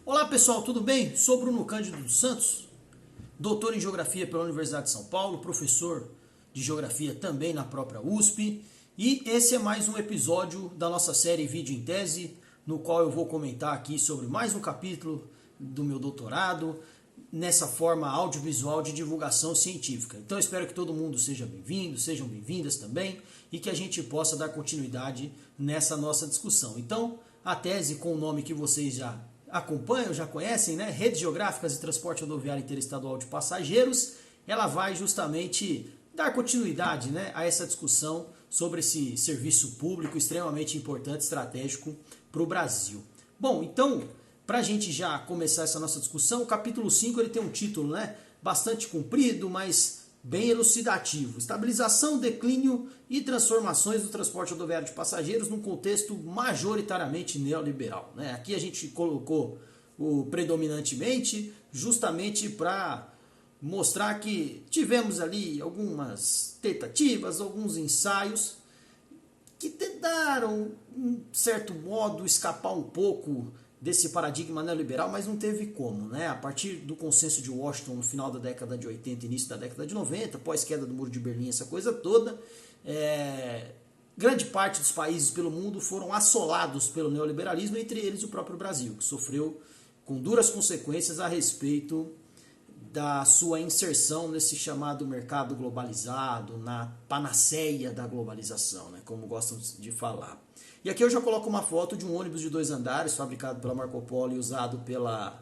Olá pessoal, tudo bem? Sou Bruno Cândido dos Santos, doutor em Geografia pela Universidade de São Paulo, professor de Geografia também na própria USP, e esse é mais um episódio da nossa série Vídeo em Tese, no qual eu vou comentar aqui sobre mais um capítulo do meu doutorado, nessa forma audiovisual de divulgação científica. Então eu espero que todo mundo seja bem-vindo, sejam bem-vindas também, e que a gente possa dar continuidade nessa nossa discussão. Então, a tese com o nome que vocês já acompanham, já conhecem, né? Redes Geográficas e Transporte Rodoviário Interestadual de Passageiros, ela vai justamente dar continuidade, né, a essa discussão sobre esse serviço público extremamente importante, estratégico para o Brasil. Bom, então, para a gente já começar essa nossa discussão, o capítulo 5 ele tem um título, né, bastante comprido, mas bem elucidativo. Estabilização, declínio e transformações do transporte rodoviário de passageiros num contexto majoritariamente neoliberal, né? Aqui a gente colocou o predominantemente justamente para mostrar que tivemos ali algumas tentativas, alguns ensaios que tentaram, de certo modo, escapar um pouco desse paradigma neoliberal, mas não teve como, né? A partir do consenso de Washington no final da década de 80 início da década de 90, pós queda do Muro de Berlim, essa coisa toda, grande parte dos países pelo mundo foram assolados pelo neoliberalismo, entre eles o próprio Brasil, que sofreu com duras consequências a respeito da sua inserção nesse chamado mercado globalizado, na panaceia da globalização, né, como gostam de falar. E aqui eu já coloco uma foto de um ônibus de 2 andares, fabricado pela Marco Polo e usado pela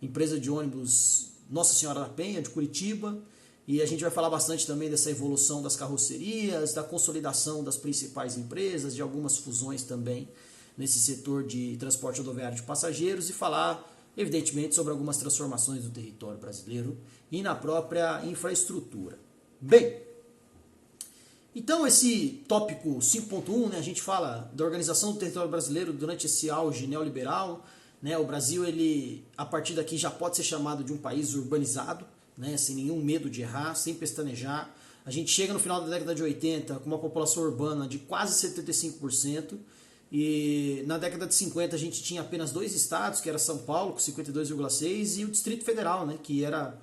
empresa de ônibus Nossa Senhora da Penha, de Curitiba. E a gente vai falar bastante também dessa evolução das carrocerias, da consolidação das principais empresas, de algumas fusões também nesse setor de transporte rodoviário de passageiros e falar, evidentemente, sobre algumas transformações do território brasileiro e na própria infraestrutura. Bem, então esse tópico 5.1, né, a gente fala da organização do território brasileiro durante esse auge neoliberal, né, o Brasil, ele, a partir daqui, já pode ser chamado de um país urbanizado, né, sem nenhum medo de errar, sem pestanejar. A gente chega no final da década de 80 com uma população urbana de quase 75%, e na década de 50 a gente tinha apenas 2 estados, que era São Paulo, com 52,6%, e o Distrito Federal, né, que era,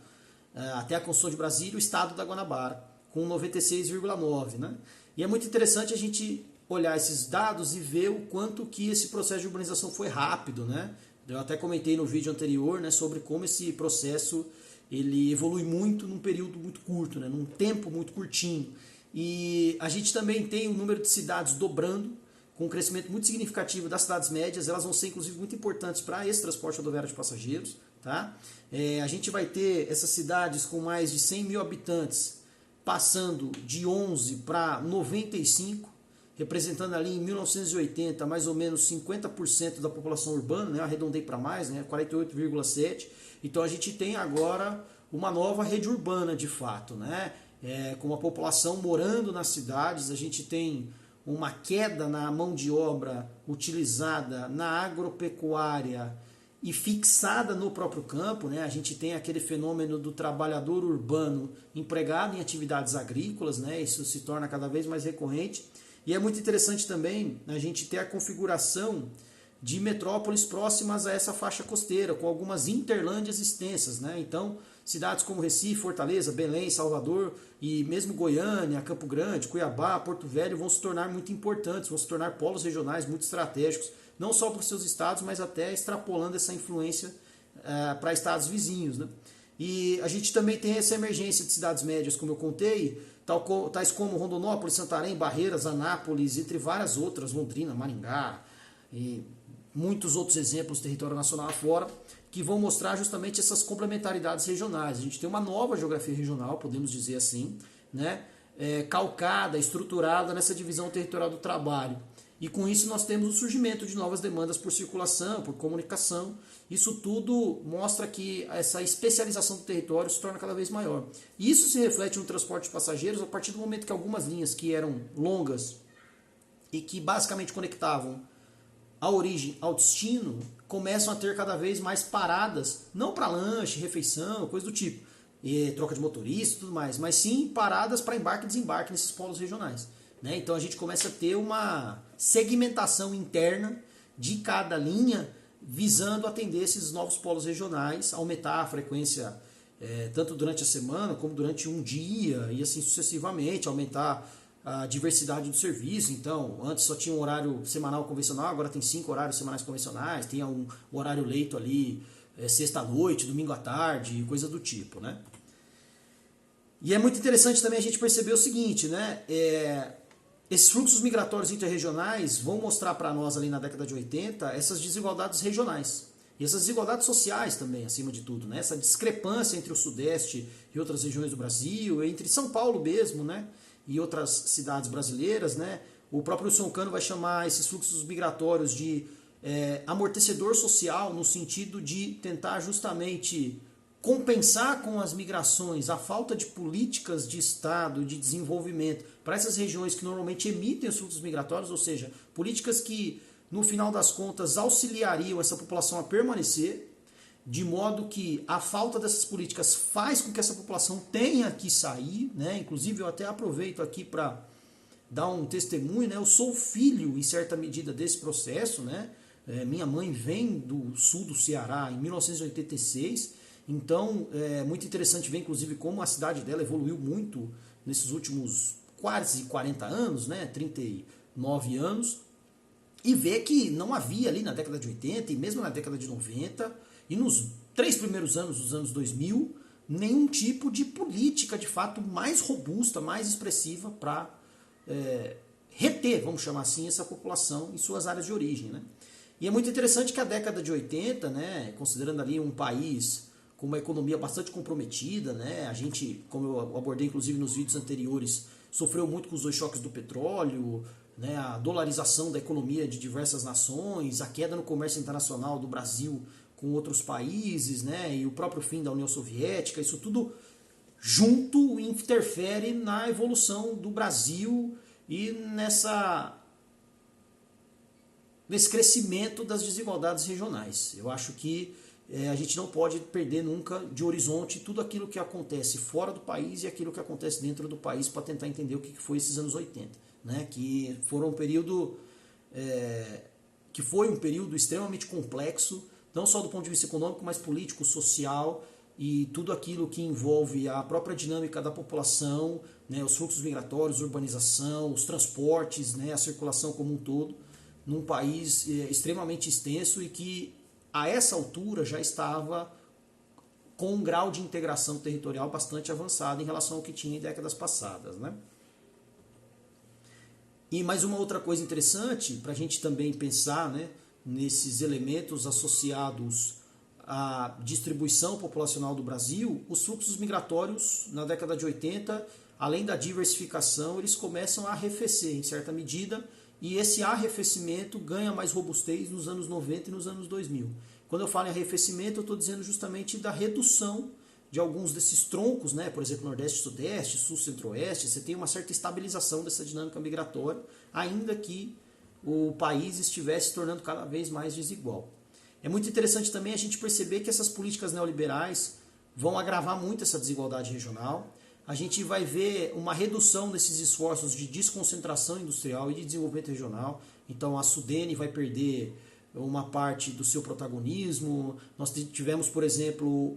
até a Constituição de Brasília, o estado da Guanabara, com 96,9%. Né? E é muito interessante a gente olhar esses dados e ver o quanto que esse processo de urbanização foi rápido. Né? Eu até comentei no vídeo anterior, né, sobre como esse processo ele evolui muito num período muito curto, né, num tempo muito curtinho. E a gente também tem o número de cidades dobrando, com um crescimento muito significativo das cidades médias. Elas vão ser inclusive muito importantes para esse transporte rodoviário de passageiros. Tá? A gente vai ter essas cidades com mais de 100 mil habitantes passando de 11 para 95, representando ali em 1980 mais ou menos 50% da população urbana, né? Arredondei para mais, né? 48,7%. Então a gente tem agora uma nova rede urbana de fato, né? Com a população morando nas cidades. A gente tem uma queda na mão de obra utilizada na agropecuária e fixada no próprio campo, né? A gente tem aquele fenômeno do trabalhador urbano empregado em atividades agrícolas, né? Isso se torna cada vez mais recorrente. E é muito interessante também a gente ter a configuração de metrópoles próximas a essa faixa costeira, com algumas interlândias extensas, né? Então, cidades como Recife, Fortaleza, Belém, Salvador e mesmo Goiânia, Campo Grande, Cuiabá, Porto Velho vão se tornar muito importantes, vão se tornar polos regionais muito estratégicos, não só para os seus estados, mas até extrapolando essa influência para estados vizinhos. Né? E a gente também tem essa emergência de cidades médias, como eu contei, tais como Rondonópolis, Santarém, Barreiras, Anápolis, entre várias outras, Londrina, Maringá e muitos outros exemplos do território nacional afora, que vão mostrar justamente essas complementaridades regionais. A gente tem uma nova geografia regional, podemos dizer assim, né? Calcada, estruturada nessa divisão territorial do trabalho. E com isso nós temos o surgimento de novas demandas por circulação, por comunicação. Isso tudo mostra que essa especialização do território se torna cada vez maior. E isso se reflete no transporte de passageiros a partir do momento que algumas linhas que eram longas e que basicamente conectavam a origem ao destino começam a ter cada vez mais paradas, não para lanche, refeição, coisa do tipo, troca de motorista e tudo mais, mas sim paradas para embarque e desembarque nesses polos regionais. né? Então a gente começa a ter uma segmentação interna de cada linha, visando atender esses novos polos regionais, aumentar a frequência tanto durante a semana como durante um dia e assim sucessivamente, aumentar a diversidade do serviço. Então, antes só tinha um horário semanal convencional, agora tem 5 horários semanais convencionais, tem um horário leito ali, sexta à noite, domingo à tarde, coisa do tipo, né? E é muito interessante também a gente perceber o seguinte, né? Esses fluxos migratórios interregionais vão mostrar para nós ali na década de 80 essas desigualdades regionais. E essas desigualdades sociais também, acima de tudo, né? Essa discrepância entre o Sudeste e outras regiões do Brasil, entre São Paulo mesmo, né? E outras cidades brasileiras, né? O próprio Wilson Cano vai chamar esses fluxos migratórios de amortecedor social, no sentido de tentar justamente compensar com as migrações a falta de políticas de Estado, de desenvolvimento para essas regiões que normalmente emitem os fluxos migratórios, ou seja, políticas que no final das contas auxiliariam essa população a permanecer, de modo que a falta dessas políticas faz com que essa população tenha que sair, né? Inclusive eu até aproveito aqui para dar um testemunho, né? Eu sou filho, em certa medida, desse processo, né? Minha mãe vem do sul do Ceará em 1986, então é muito interessante ver, inclusive, como a cidade dela evoluiu muito nesses últimos quase 40 anos, né? 39 anos, e ver que não havia ali na década de 80 e mesmo na década de 90 e nos 3 primeiros anos dos anos 2000, nenhum tipo de política de fato mais robusta, mais expressiva para reter, vamos chamar assim, essa população em suas áreas de origem, né? E é muito interessante que a década de 80, né, considerando ali um país com uma economia bastante comprometida, né, a gente, como eu abordei inclusive nos vídeos anteriores, sofreu muito com os 2 choques do petróleo, né, a dolarização da economia de diversas nações, a queda no comércio internacional do Brasil com outros países, né, e o próprio fim da União Soviética, isso tudo junto interfere na evolução do Brasil e nesse crescimento das desigualdades regionais. Eu acho que a gente não pode perder nunca de horizonte tudo aquilo que acontece fora do país e aquilo que acontece dentro do país para tentar entender o que foi esses anos 80, né? Que foram um período que foi um período extremamente complexo, não só do ponto de vista econômico, mas político, social e tudo aquilo que envolve a própria dinâmica da população, né? Os fluxos migratórios, urbanização, os transportes, né? A circulação como um todo, num país extremamente extenso e que a essa altura já estava com um grau de integração territorial bastante avançado em relação ao que tinha em décadas passadas, né? E mais uma outra coisa interessante para a gente também pensar, né, nesses elementos associados à distribuição populacional do Brasil, os fluxos migratórios na década de 80, além da diversificação, eles começam a arrefecer em certa medida, e esse arrefecimento ganha mais robustez nos anos 90 e nos anos 2000. Quando eu falo em arrefecimento, eu estou dizendo justamente da redução de alguns desses troncos, né? Por exemplo, Nordeste e Sudeste, Sul, Centro-Oeste, você tem uma certa estabilização dessa dinâmica migratória, ainda que o país estivesse se tornando cada vez mais desigual. É muito interessante também a gente perceber que essas políticas neoliberais vão agravar muito essa desigualdade regional. A gente vai ver uma redução desses esforços de desconcentração industrial e de desenvolvimento regional. Então a Sudene vai perder uma parte do seu protagonismo. Nós tivemos, por exemplo,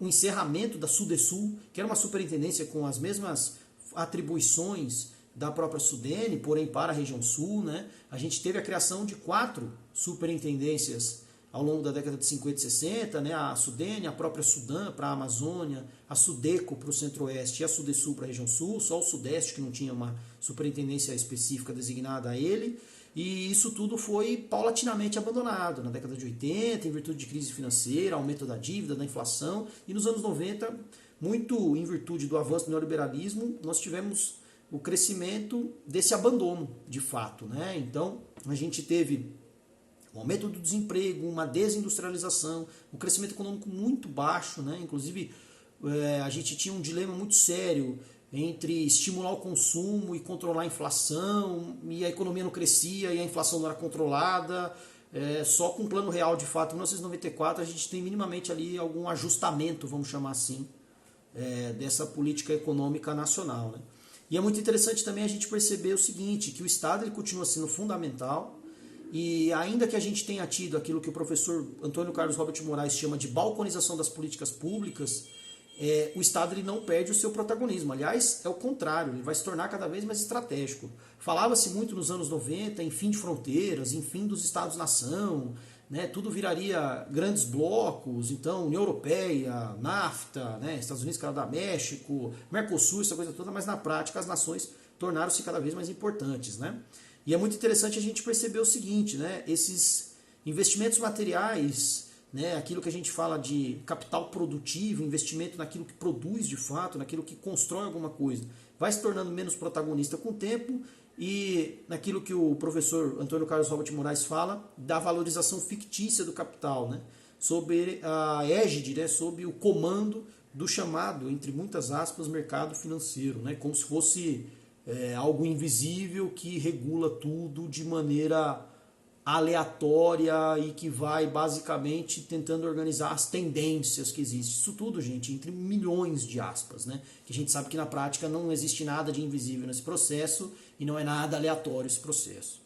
o encerramento da Sudesul, que era uma superintendência com as mesmas atribuições da própria Sudene, porém para a região sul, né? A gente teve a criação de 4 superintendências ao longo da década de 50 e 60, né? A Sudene, a própria Sudan para a Amazônia, a Sudeco para o Centro-Oeste e a Sudesul para a região sul, só o Sudeste que não tinha uma superintendência específica designada a ele, e isso tudo foi paulatinamente abandonado na década de 80, em virtude de crise financeira, aumento da dívida, da inflação, e nos anos 90, muito em virtude do avanço do neoliberalismo, nós tivemos o crescimento desse abandono, de fato, né? Então, a gente teve um aumento do desemprego, uma desindustrialização, um crescimento econômico muito baixo, né? Inclusive, a gente tinha um dilema muito sério entre estimular o consumo e controlar a inflação, e a economia não crescia e a inflação não era controlada. Só com o Plano Real, de fato, em 1994, a gente tem minimamente ali algum ajustamento, vamos chamar assim, dessa política econômica nacional, né? E é muito interessante também a gente perceber o seguinte, que o Estado ele continua sendo fundamental, e ainda que a gente tenha tido aquilo que o professor Antônio Carlos Robert Moraes chama de balconização das políticas públicas, o Estado ele não perde o seu protagonismo. Aliás, é o contrário, ele vai se tornar cada vez mais estratégico. Falava-se muito nos anos 90 em fim de fronteiras, em fim dos Estados-nação, né? Tudo viraria grandes blocos, então União Europeia, NAFTA, né? Estados Unidos, Canadá, México, Mercosul, essa coisa toda, mas na prática as nações tornaram-se cada vez mais importantes, né? E é muito interessante a gente perceber o seguinte, né? Esses investimentos materiais, né? Aquilo que a gente fala de capital produtivo, investimento naquilo que produz de fato, naquilo que constrói alguma coisa, vai se tornando menos protagonista com o tempo, e naquilo que o professor Antônio Carlos Robert Moraes fala, da valorização fictícia do capital, né? Sob a égide, né? Sob o comando do chamado, entre muitas aspas, mercado financeiro, né? Como se fosse algo invisível que regula tudo de maneira aleatória e que vai basicamente tentando organizar as tendências que existem. Isso tudo, gente, entre milhões de aspas, né? Que a gente sabe que na prática não existe nada de invisível nesse processo e não é nada aleatório esse processo.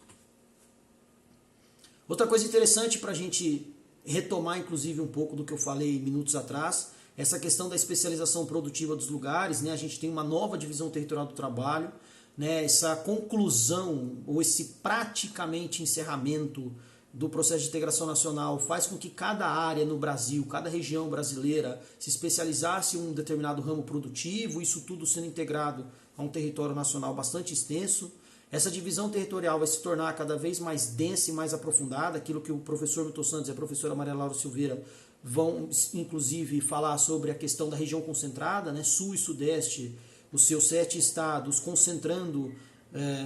Outra coisa interessante para a gente retomar, inclusive, um pouco do que eu falei minutos atrás, essa questão da especialização produtiva dos lugares, né? A gente tem uma nova divisão territorial do trabalho, né, essa conclusão ou esse praticamente encerramento do processo de integração nacional faz com que cada área no Brasil, cada região brasileira se especializasse em um determinado ramo produtivo, isso tudo sendo integrado a um território nacional bastante extenso. Essa divisão territorial vai se tornar cada vez mais densa e mais aprofundada, aquilo que o professor Milton Santos e a professora Maria Laura Silveira vão inclusive falar sobre a questão da região concentrada, né, sul e sudeste, os seus 7 estados, concentrando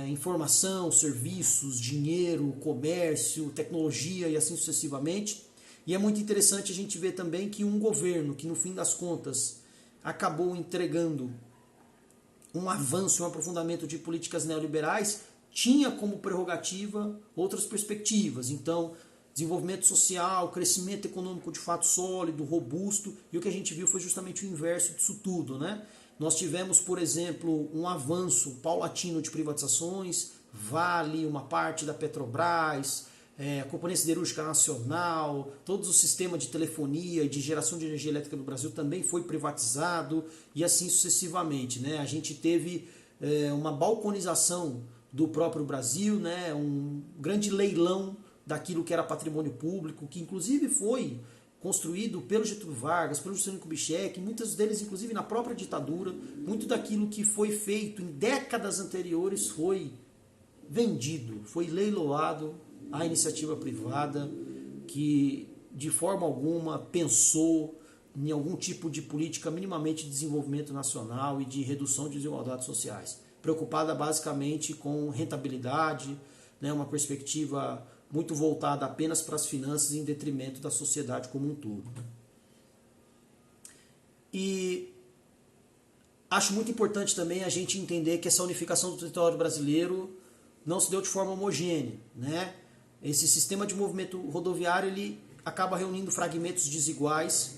informação, serviços, dinheiro, comércio, tecnologia e assim sucessivamente. E é muito interessante a gente ver também que um governo que, no fim das contas, acabou entregando um avanço, um aprofundamento de políticas neoliberais, tinha como prerrogativa outras perspectivas. Então, desenvolvimento social, crescimento econômico de fato sólido, robusto, e o que a gente viu foi justamente o inverso disso tudo, né? Nós tivemos, por exemplo, um avanço paulatino de privatizações, Vale, uma parte da Petrobras, a Companhia Siderúrgica Nacional, todo o sistema de telefonia e de geração de energia elétrica do Brasil também foi privatizado, e assim sucessivamente, né? A gente teve uma balconização do próprio Brasil, né? Um grande leilão daquilo que era patrimônio público, que inclusive foi construído pelo Getúlio Vargas, pelo Juscelino Kubitschek, muitos deles inclusive na própria ditadura. Muito daquilo que foi feito em décadas anteriores foi vendido, foi leiloado à iniciativa privada, que de forma alguma pensou em algum tipo de política minimamente de desenvolvimento nacional e de redução de desigualdades sociais, preocupada basicamente com rentabilidade, né, uma perspectiva muito voltada apenas para as finanças em detrimento da sociedade como um todo. E acho muito importante também a gente entender que essa unificação do território brasileiro não se deu de forma homogênea, né? Esse sistema de movimento rodoviário ele acaba reunindo fragmentos desiguais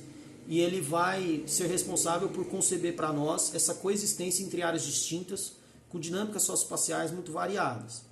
e ele vai ser responsável por conceber para nós essa coexistência entre áreas distintas com dinâmicas socioespaciais muito variadas.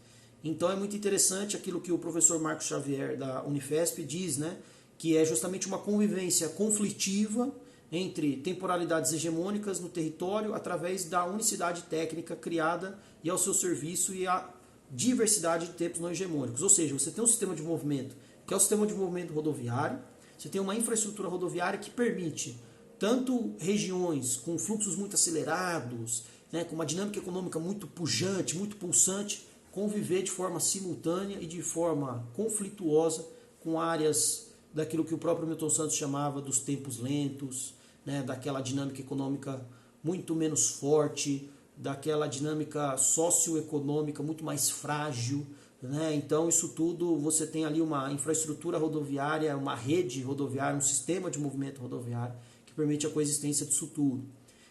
Então é muito interessante aquilo que o professor Marcos Xavier da Unifesp diz, né, que é justamente uma convivência conflitiva entre temporalidades hegemônicas no território através da unicidade técnica criada e ao seu serviço e a diversidade de tempos não hegemônicos. Ou seja, você tem um sistema de movimento que é o sistema de movimento rodoviário, você tem uma infraestrutura rodoviária que permite tanto regiões com fluxos muito acelerados, né, com uma dinâmica econômica muito pujante, muito pulsante, conviver de forma simultânea e de forma conflituosa com áreas daquilo que o próprio Milton Santos chamava dos tempos lentos, né, daquela dinâmica econômica muito menos forte, daquela dinâmica socioeconômica muito mais frágil, né? Então isso tudo, você tem ali uma infraestrutura rodoviária, uma rede rodoviária, um sistema de movimento rodoviário que permite a coexistência disso tudo.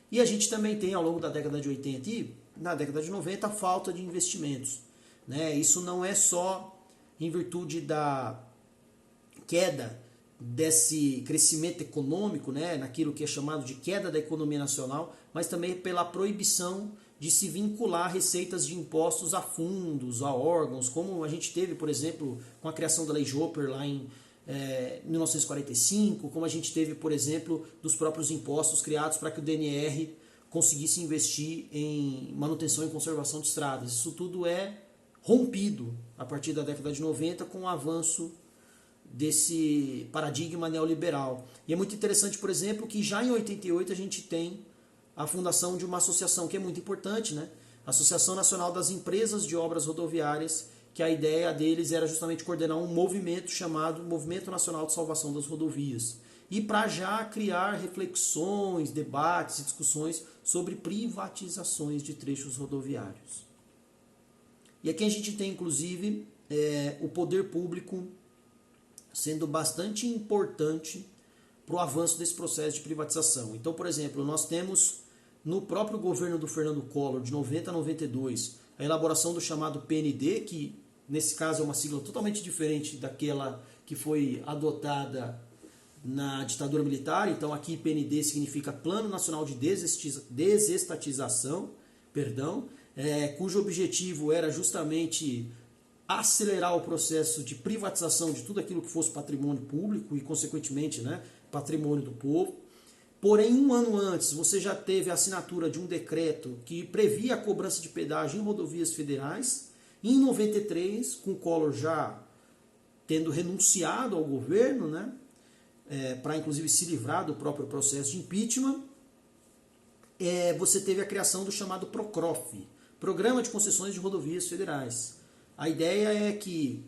E a gente também tem ao longo da década de 80 e na década de 90 a falta de investimentos. Né? Isso não é só em virtude da queda desse crescimento econômico, né, naquilo que é chamado de queda da economia nacional, mas também pela proibição de se vincular receitas de impostos a fundos, a órgãos, como a gente teve, por exemplo, com a criação da Lei Joper lá em 1945, como a gente teve, por exemplo, dos próprios impostos criados para que o DNR conseguisse investir em manutenção e conservação de estradas. Isso tudo é rompido a partir da década de 90 com o avanço desse paradigma neoliberal. E é muito interessante, por exemplo, que já em 88 a gente tem a fundação de uma associação que é muito importante, né? Associação Nacional das Empresas de Obras Rodoviárias, que a ideia deles era justamente coordenar um movimento chamado Movimento Nacional de Salvação das Rodovias. E para já criar reflexões, debates e discussões sobre privatizações de trechos rodoviários. E aqui a gente tem, inclusive, o poder público sendo bastante importante para o avanço desse processo de privatização. Então, por exemplo, nós temos no próprio governo do Fernando Collor, de 90 a 92, a elaboração do chamado PND, que nesse caso é uma sigla totalmente diferente daquela que foi adotada na ditadura militar. Então aqui PND significa Plano Nacional de Desestatização, cujo objetivo era justamente acelerar o processo de privatização de tudo aquilo que fosse patrimônio público e, consequentemente, né, patrimônio do povo. Porém, um ano antes, você já teve a assinatura de um decreto que previa a cobrança de pedágio em rodovias federais. Em 93, com o Collor já tendo renunciado ao governo, né, para inclusive se livrar do próprio processo de impeachment, você teve a criação do chamado PROCROF, Programa de Concessões de Rodovias Federais. A ideia é que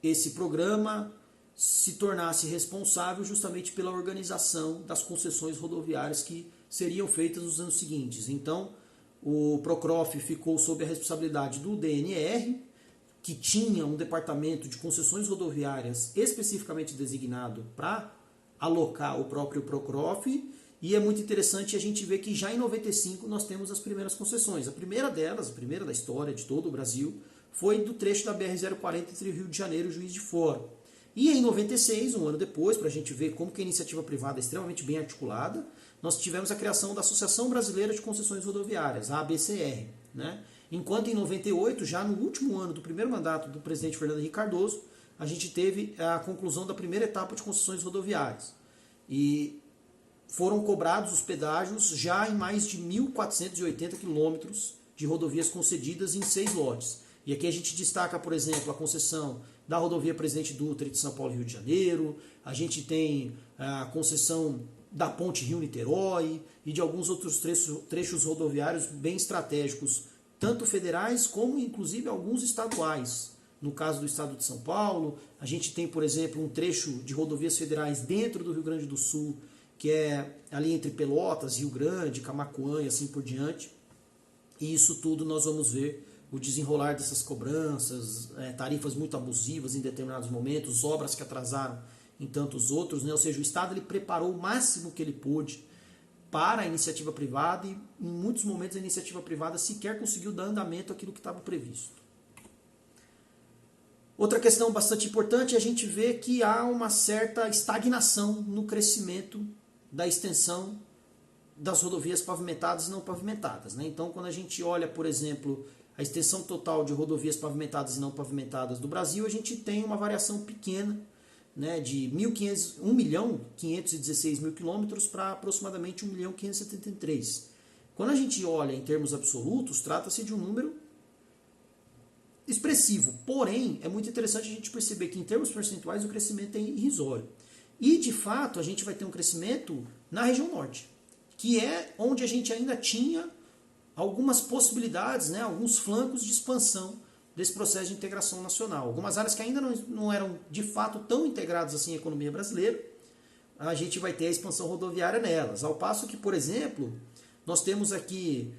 esse programa se tornasse responsável justamente pela organização das concessões rodoviárias que seriam feitas nos anos seguintes. Então, o PROCROF ficou sob a responsabilidade do DNR, que tinha um departamento de concessões rodoviárias especificamente designado para alocar o próprio PROCROF, e é muito interessante a gente ver que já em 95 nós temos as primeiras concessões. A primeira delas, a primeira da história de todo o Brasil, foi do trecho da BR-040 entre Rio de Janeiro e Juiz de Fora. E em 96, um ano depois, para a gente ver como que a iniciativa privada é extremamente bem articulada, nós tivemos a criação da Associação Brasileira de Concessões Rodoviárias, a ABCR. Né? Enquanto em 98, já no último ano do primeiro mandato do presidente Fernando Henrique Cardoso, a gente teve a conclusão da primeira etapa de concessões rodoviárias. E foram cobrados os pedágios já em mais de 1.480 quilômetros de rodovias concedidas em 6 lotes. E aqui a gente destaca, por exemplo, a concessão da rodovia Presidente Dutra de São Paulo e Rio de Janeiro, a gente tem a concessão da Ponte Rio-Niterói e de alguns outros trechos rodoviários bem estratégicos, tanto federais como inclusive alguns estaduais. No caso do estado de São Paulo, a gente tem, por exemplo, um trecho de rodovias federais dentro do Rio Grande do Sul, que é ali entre Pelotas, Rio Grande, Camaquã e assim por diante. E isso tudo nós vamos ver o desenrolar dessas cobranças, tarifas muito abusivas em determinados momentos, obras que atrasaram em tantos outros, né? Ou seja, o Estado ele preparou o máximo que ele pôde para a iniciativa privada e em muitos momentos a iniciativa privada sequer conseguiu dar andamento àquilo que estava previsto. Outra questão bastante importante é a gente ver que há uma certa estagnação no crescimento da extensão das rodovias pavimentadas e não pavimentadas. Né? Então, quando a gente olha, por exemplo, a extensão total de rodovias pavimentadas e não pavimentadas do Brasil, a gente tem uma variação pequena, né, de 1.516.000 quilômetros para aproximadamente 1.573.000. Quando a gente olha em termos absolutos, trata-se de um número expressivo. Porém, é muito interessante a gente perceber que em termos percentuais o crescimento é irrisório. E, de fato, a gente vai ter um crescimento na região norte, que é onde a gente ainda tinha algumas possibilidades, né, alguns flancos de expansão desse processo de integração nacional. Algumas áreas que ainda não eram de fato tão integradas assim à economia brasileira, a gente vai ter a expansão rodoviária nelas. Ao passo que, por exemplo, nós temos aqui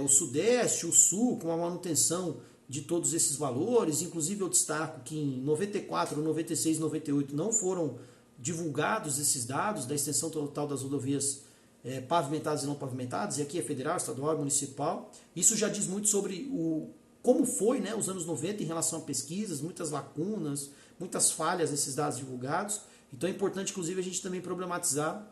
o Sudeste, o Sul, com a manutenção de todos esses valores. Inclusive eu destaco que em 94, 96 e 98 não foram divulgados esses dados da extensão total das rodovias pavimentadas e não pavimentadas, e aqui é federal, estadual e municipal. Isso já diz muito sobre como foi, né, os anos 90 em relação a pesquisas, muitas lacunas, muitas falhas nesses dados divulgados. Então é importante, inclusive, a gente também problematizar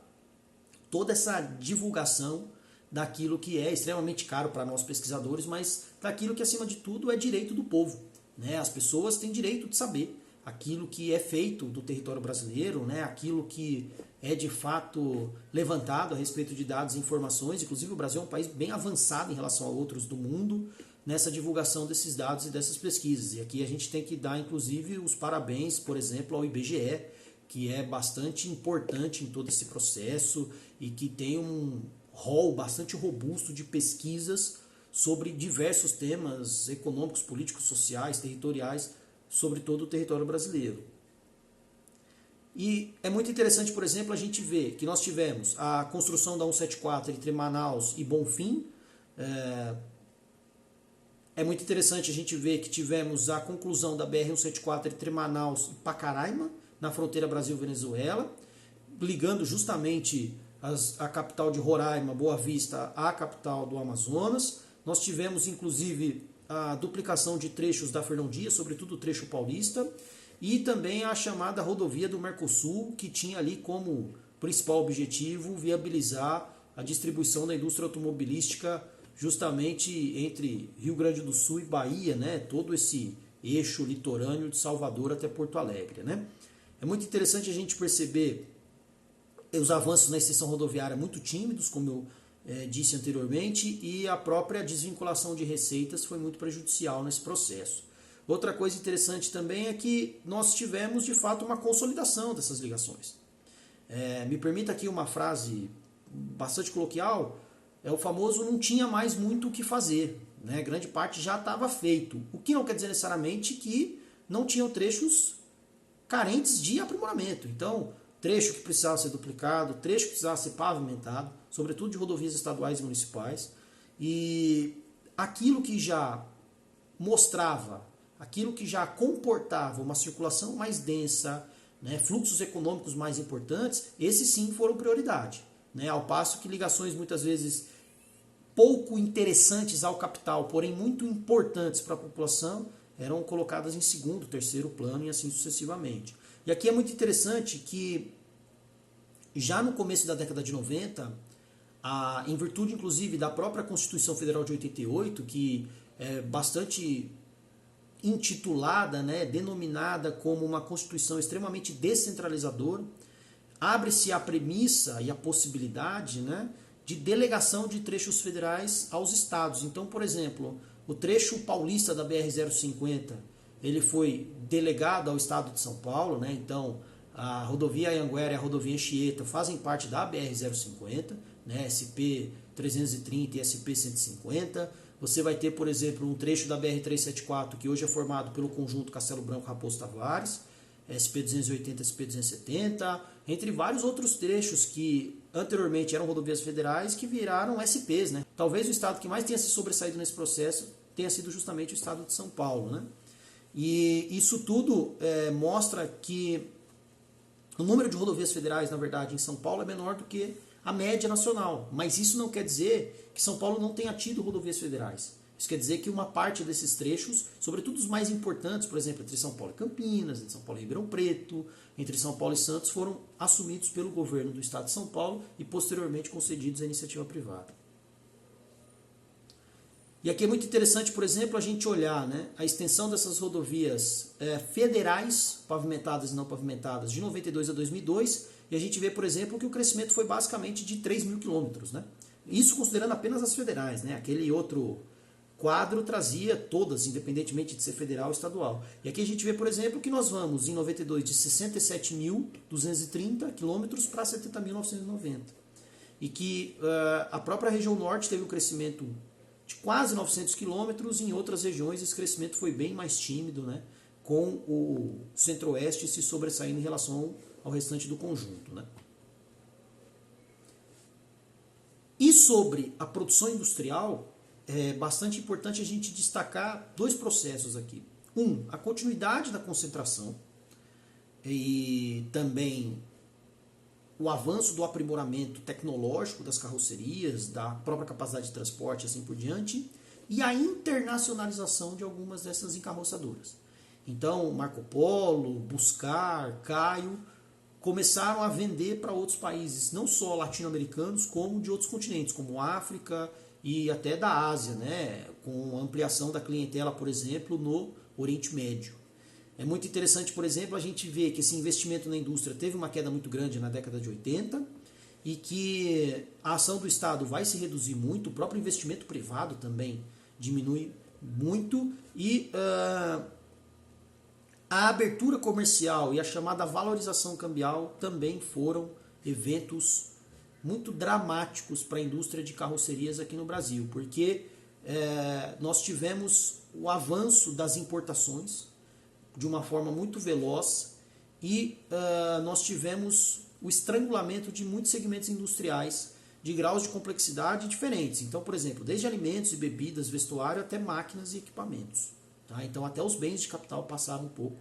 toda essa divulgação daquilo que é extremamente caro para nós pesquisadores, mas daquilo que, acima de tudo, é direito do povo. Né? As pessoas têm direito de saber aquilo que é feito do território brasileiro, né? Aquilo que é de fato levantado a respeito de dados e informações. Inclusive o Brasil é um país bem avançado em relação a outros do mundo nessa divulgação desses dados e dessas pesquisas. E aqui a gente tem que dar inclusive os parabéns, por exemplo, ao IBGE, que é bastante importante em todo esse processo e que tem um rol bastante robusto de pesquisas sobre diversos temas econômicos, políticos, sociais, territoriais, sobre todo o território brasileiro. E é muito interessante, por exemplo, a gente ver que nós tivemos a construção da 174 entre Manaus e Bonfim. É muito interessante a gente ver que tivemos a conclusão da BR-174 entre Manaus e Pacaraima, na fronteira Brasil-Venezuela, ligando justamente a capital de Roraima, Boa Vista, à capital do Amazonas. Nós tivemos, inclusive, a duplicação de trechos da Fernão Dias, sobretudo o trecho paulista, e também a chamada rodovia do Mercosul, que tinha ali como principal objetivo viabilizar a distribuição da indústria automobilística justamente entre Rio Grande do Sul e Bahia, né? Todo esse eixo litorâneo de Salvador até Porto Alegre. Né? É muito interessante a gente perceber os avanços na extensão rodoviária muito tímidos, como eu disse anteriormente, e a própria desvinculação de receitas foi muito prejudicial nesse processo. Outra coisa interessante também é que nós tivemos de fato uma consolidação dessas ligações. Me permita aqui uma frase bastante coloquial, é o famoso não tinha mais muito o que fazer, né? Grande parte já estava feito, o que não quer dizer necessariamente que não tinham trechos carentes de aprimoramento. Então, trecho que precisava ser duplicado, trecho que precisava ser pavimentado, sobretudo de rodovias estaduais e municipais, e aquilo que já mostrava, aquilo que já comportava uma circulação mais densa, né, fluxos econômicos mais importantes, esses sim foram prioridade. Né, ao passo que ligações muitas vezes pouco interessantes ao capital, porém muito importantes para a população, eram colocadas em segundo, terceiro plano e assim sucessivamente. E aqui é muito interessante que já no começo da década de 90, em virtude inclusive da própria Constituição Federal de 88, que é bastante intitulada, né, denominada como uma Constituição extremamente descentralizadora, abre-se a premissa e a possibilidade, né, de delegação de trechos federais aos estados. Então, por exemplo, o trecho paulista da BR-050, ele foi delegado ao estado de São Paulo, né? Então a rodovia Anhanguera e a rodovia Anchieta fazem parte da BR-050, né? SP-330 e SP-150. Você vai ter, por exemplo, um trecho da BR-374 que hoje é formado pelo conjunto Castelo Branco-Raposo Tavares, SP-280 e SP-270, entre vários outros trechos que anteriormente eram rodovias federais que viraram SPs. Né? Talvez o estado que mais tenha se sobressaído nesse processo tenha sido justamente o estado de São Paulo. Né? E isso tudo mostra que o número de rodovias federais, na verdade, em São Paulo é menor do que a média nacional. Mas isso não quer dizer que São Paulo não tenha tido rodovias federais. Isso quer dizer que uma parte desses trechos, sobretudo os mais importantes, por exemplo, entre São Paulo e Campinas, entre São Paulo e Ribeirão Preto, entre São Paulo e Santos, foram assumidos pelo governo do estado de São Paulo e posteriormente concedidos à iniciativa privada. E aqui é muito interessante, por exemplo, a gente olhar, né, a extensão dessas rodovias federais, pavimentadas e não pavimentadas, de 92 a 2002, e a gente vê, por exemplo, que o crescimento foi basicamente de 3 mil quilômetros. Né? Isso considerando apenas as federais, né? Aquele outro quadro trazia todas, independentemente de ser federal ou estadual. E aqui a gente vê, por exemplo, que nós vamos, em 92, de 67.230 quilômetros para 70.990. E que a própria região norte teve um crescimento de quase 900 quilômetros, em outras regiões esse crescimento foi bem mais tímido, né, com o centro-oeste se sobressaindo em relação ao restante do conjunto. Né. E sobre a produção industrial, é bastante importante a gente destacar dois processos aqui. A continuidade da concentração e também o avanço do aprimoramento tecnológico das carrocerias, da própria capacidade de transporte e assim por diante, e a internacionalização de algumas dessas encarroçadoras. Então, Marco Polo, Buscar, Caio, começaram a vender para outros países, não só latino-americanos, como de outros continentes, como África e até da Ásia, né? Com a ampliação da clientela, por exemplo, no Oriente Médio. É muito interessante, por exemplo, a gente ver que esse investimento na indústria teve uma queda muito grande na década de 80 e que a ação do Estado vai se reduzir muito, o próprio investimento privado também diminui muito e a abertura comercial e a chamada valorização cambial também foram eventos muito dramáticos para a indústria de carrocerias aqui no Brasil, porque nós tivemos o avanço das importações de uma forma muito veloz e nós tivemos o estrangulamento de muitos segmentos industriais de graus de complexidade diferentes. Então, por exemplo, desde alimentos e bebidas, vestuário, até máquinas e equipamentos. Tá? Então, até os bens de capital passaram um pouco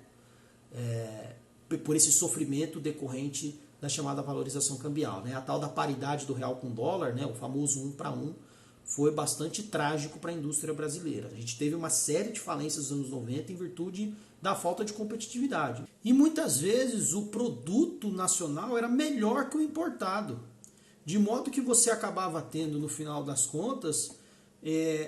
por esse sofrimento decorrente da chamada valorização cambial. Né? A tal da paridade do real com o dólar, né? O famoso 1 para 1, foi bastante trágico para a indústria brasileira. A gente teve uma série de falências nos anos 90 em virtude da falta de competitividade. E muitas vezes o produto nacional era melhor que o importado. De modo que você acabava tendo, no final das contas,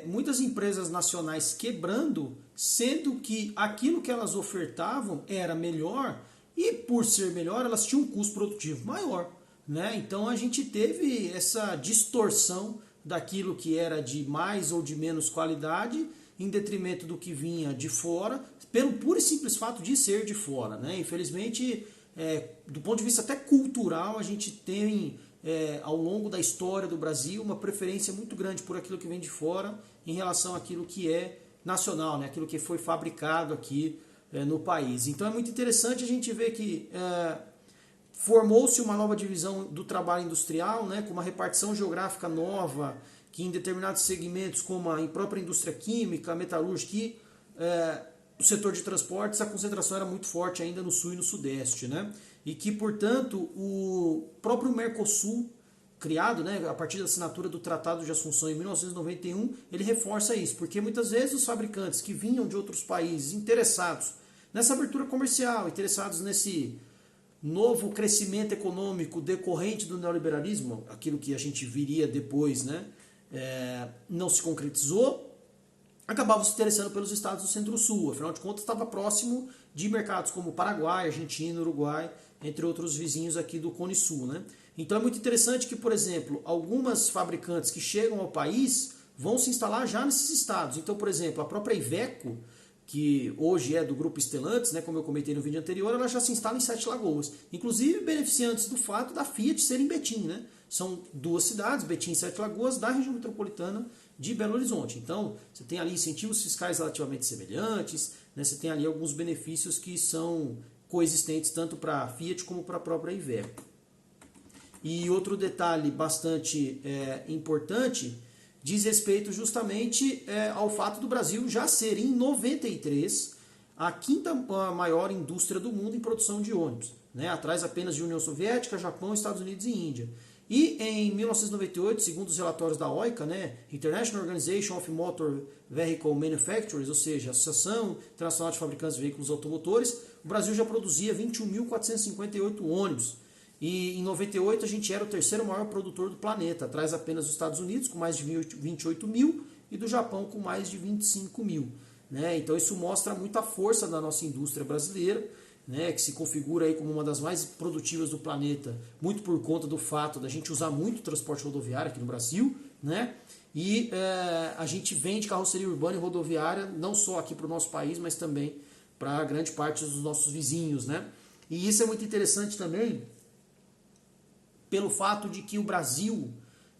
muitas empresas nacionais quebrando, sendo que aquilo que elas ofertavam era melhor e, por ser melhor, elas tinham um custo produtivo maior. Né? Então a gente teve essa distorção daquilo que era de mais ou de menos qualidade em detrimento do que vinha de fora, pelo puro e simples fato de ser de fora. Né? Infelizmente, do ponto de vista até cultural, a gente tem, ao longo da história do Brasil, uma preferência muito grande por aquilo que vem de fora em relação àquilo que é nacional, né? Aquilo que foi fabricado aqui no país. Então é muito interessante a gente ver que formou-se uma nova divisão do trabalho industrial, né? Com uma repartição geográfica nova, que em determinados segmentos, como a própria indústria química, metalúrgica e o setor de transportes, a concentração era muito forte ainda no sul e no sudeste, né? E que, portanto, o próprio Mercosul, criado, né, a partir da assinatura do Tratado de Assunção em 1991, ele reforça isso, porque muitas vezes os fabricantes que vinham de outros países interessados nessa abertura comercial, interessados nesse novo crescimento econômico decorrente do neoliberalismo, aquilo que a gente viria depois, né, não se concretizou, acabavam se interessando pelos estados do Centro-Sul. Afinal de contas, estava próximo de mercados como Paraguai, Argentina, Uruguai, entre outros vizinhos aqui do Cone Sul. Né? Então é muito interessante que, por exemplo, algumas fabricantes que chegam ao país vão se instalar já nesses estados. Então, por exemplo, a própria Iveco, que hoje é do grupo Stellantis, né, como eu comentei no vídeo anterior, ela já se instala em Sete Lagoas. Inclusive beneficiantes do fato da Fiat ser em Betim. Né? São duas cidades, Betim e Sete Lagoas, da região metropolitana de Belo Horizonte. Então, você tem ali incentivos fiscais relativamente semelhantes, né? Você tem ali alguns benefícios que são coexistentes tanto para a Fiat como para a própria Iveco. E outro detalhe bastante importante diz respeito justamente ao fato do Brasil já ser, em 93, a quinta maior indústria do mundo em produção de ônibus, né? Atrás apenas de União Soviética, Japão, Estados Unidos e Índia. E em 1998, segundo os relatórios da OICA, né, International Organization of Motor Vehicle Manufacturers, ou seja, a Associação Internacional de Fabricantes de Veículos Automotores, o Brasil já produzia 21.458 ônibus. E em 98 a gente era o terceiro maior produtor do planeta, atrás apenas dos Estados Unidos, com mais de 28 mil, e do Japão, com mais de 25 mil. Né? Então isso mostra muita força da nossa indústria brasileira, né, que se configura aí como uma das mais produtivas do planeta, muito por conta do fato da gente usar muito transporte rodoviário aqui no Brasil, né, e a gente vende carroceria urbana e rodoviária não só aqui para o nosso país, mas também para grande parte dos nossos vizinhos. Né, e isso é muito interessante também pelo fato de que o Brasil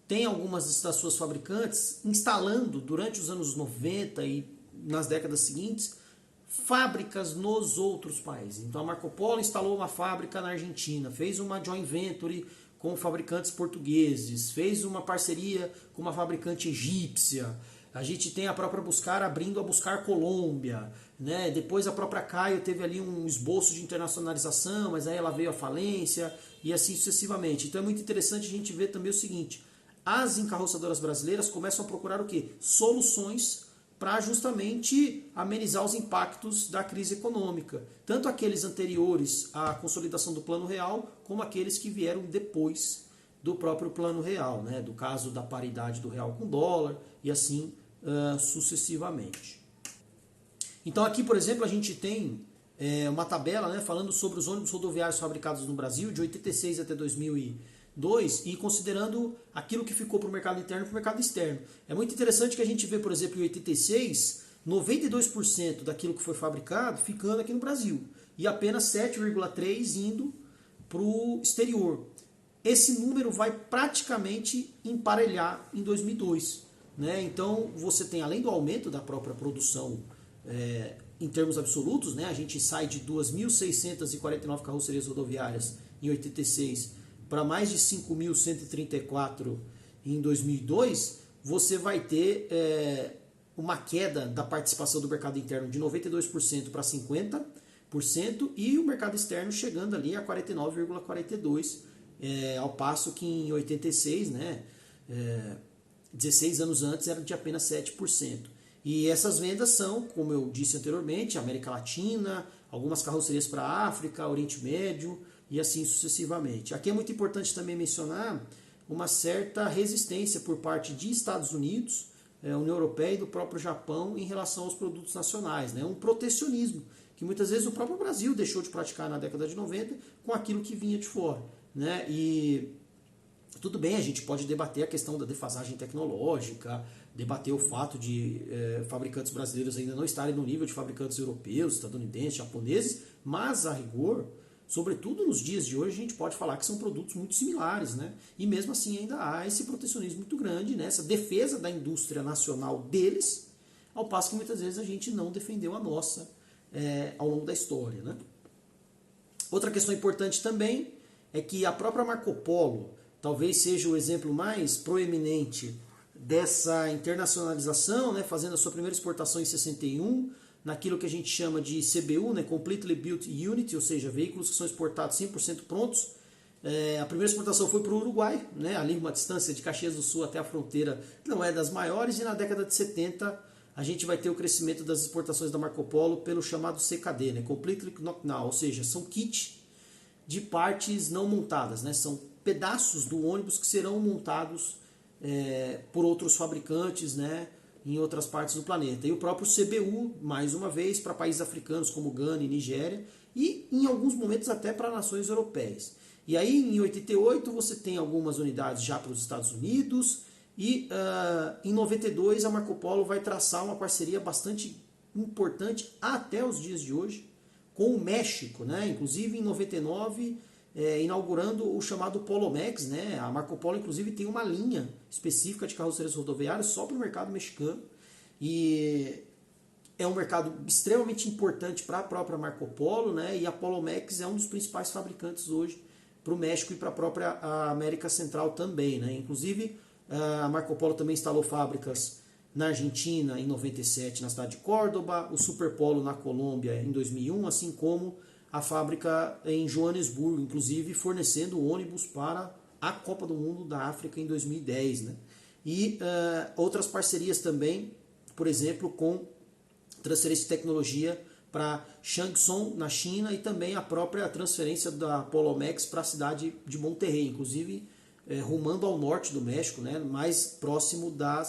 tem algumas das suas fabricantes instalando durante os anos 90 e nas décadas seguintes fábricas nos outros países. Então a Marco Polo instalou uma fábrica na Argentina, fez uma joint venture com fabricantes portugueses, fez uma parceria com uma fabricante egípcia. A gente tem a própria Buscar abrindo a Buscar Colômbia, né? Depois a própria Caio teve ali um esboço de internacionalização, mas aí ela veio à falência e assim sucessivamente. Então é muito interessante a gente ver também o seguinte: as encarroçadoras brasileiras começam a procurar o quê? Soluções para justamente amenizar os impactos da crise econômica, tanto aqueles anteriores à consolidação do Plano Real, como aqueles que vieram depois do próprio Plano Real, né? Do caso da paridade do real com dólar e assim sucessivamente. Então aqui, por exemplo, a gente tem uma tabela, né, falando sobre os ônibus rodoviários fabricados no Brasil de 86 até 2002 e considerando aquilo que ficou para o mercado interno e para o mercado externo. É muito interessante que a gente vê, por exemplo, em 86, 92% daquilo que foi fabricado ficando aqui no Brasil e apenas 7,3% indo para o exterior. Esse número vai praticamente emparelhar em 2002. Né? Então você tem, além do aumento da própria produção em termos absolutos, né, a gente sai de 2.649 carrocerias rodoviárias em 86 para mais de 5.134 em 2002, você vai ter uma queda da participação do mercado interno de 92% para 50% e o mercado externo chegando ali a 49,42%, ao passo que em 86, né, 16 anos antes, era de apenas 7%. E essas vendas são, como eu disse anteriormente, América Latina, algumas carrocerias para a África, Oriente Médio e assim sucessivamente. Aqui é muito importante também mencionar uma certa resistência por parte de Estados Unidos, União Europeia e do próprio Japão em relação aos produtos nacionais. Né? Um protecionismo que muitas vezes o próprio Brasil deixou de praticar na década de 90 com aquilo que vinha de fora. Né? E tudo bem, a gente pode debater a questão da defasagem tecnológica, debater o fato de fabricantes brasileiros ainda não estarem no nível de fabricantes europeus, estadunidenses, japoneses, mas a rigor, sobretudo nos dias de hoje, a gente pode falar que são produtos muito similares, né? E mesmo assim ainda há esse protecionismo muito grande, né? Essa defesa da indústria nacional deles, ao passo que muitas vezes a gente não defendeu a nossa ao longo da história, né? Outra questão importante também é que a própria Marco Polo talvez seja o exemplo mais proeminente dessa internacionalização, né, fazendo a sua primeira exportação em 61, naquilo que a gente chama de CBU, né, Completely Built Unit, ou seja, veículos que são exportados 100% prontos. A primeira exportação foi para o Uruguai, né, ali uma distância de Caxias do Sul até a fronteira não é das maiores, e na década de 70 a gente vai ter o crescimento das exportações da Marco Polo pelo chamado CKD, né, Completely Knockdown, ou seja, são kits de partes não montadas, né, são pedaços do ônibus que serão montados por outros fabricantes, né, em outras partes do planeta. E o próprio CBU, mais uma vez, para países africanos como Gana e Nigéria, e em alguns momentos até para nações europeias. E aí em 88 você tem algumas unidades já para os Estados Unidos, e em 92 a Marco Polo vai traçar uma parceria bastante importante até os dias de hoje com o México, né? Inclusive em 99 inaugurando o chamado Polomex, né? A Marco Polo inclusive tem uma linha específica de carrocerias rodoviárias só para o mercado mexicano, e é um mercado extremamente importante para a própria Marco Polo, né? E a Polomex é um dos principais fabricantes hoje para o México e para a própria América Central também, né? Inclusive a Marco Polo também instalou fábricas na Argentina em 97 na cidade de Córdoba, o Superpolo na Colômbia em 2001, assim como a fábrica em Joanesburgo, inclusive fornecendo ônibus para a Copa do Mundo da África em 2010. Né? E outras parcerias também, por exemplo, com transferência de tecnologia para Changsong, na China, e também a própria transferência da Polomex para a cidade de Monterrey, inclusive rumando ao norte do México, né? Mais próximo da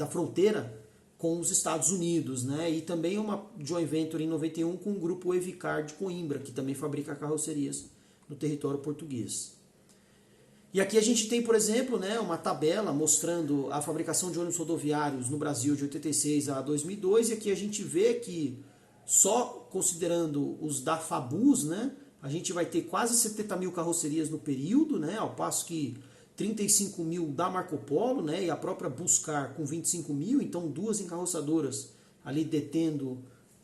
fronteira com os Estados Unidos, né? E também uma joint venture em 91 com o grupo Evicar de Coimbra, que também fabrica carrocerias no território português. E aqui a gente tem, por exemplo, né, uma tabela mostrando a fabricação de ônibus rodoviários no Brasil de 86 a 2002, e aqui a gente vê que só considerando os da Fabus, né, a gente vai ter quase 70 mil carrocerias no período, né, ao passo que 35 mil da Marco Polo, né, e a própria Buscar com 25 mil, então duas encarroçadoras ali detendo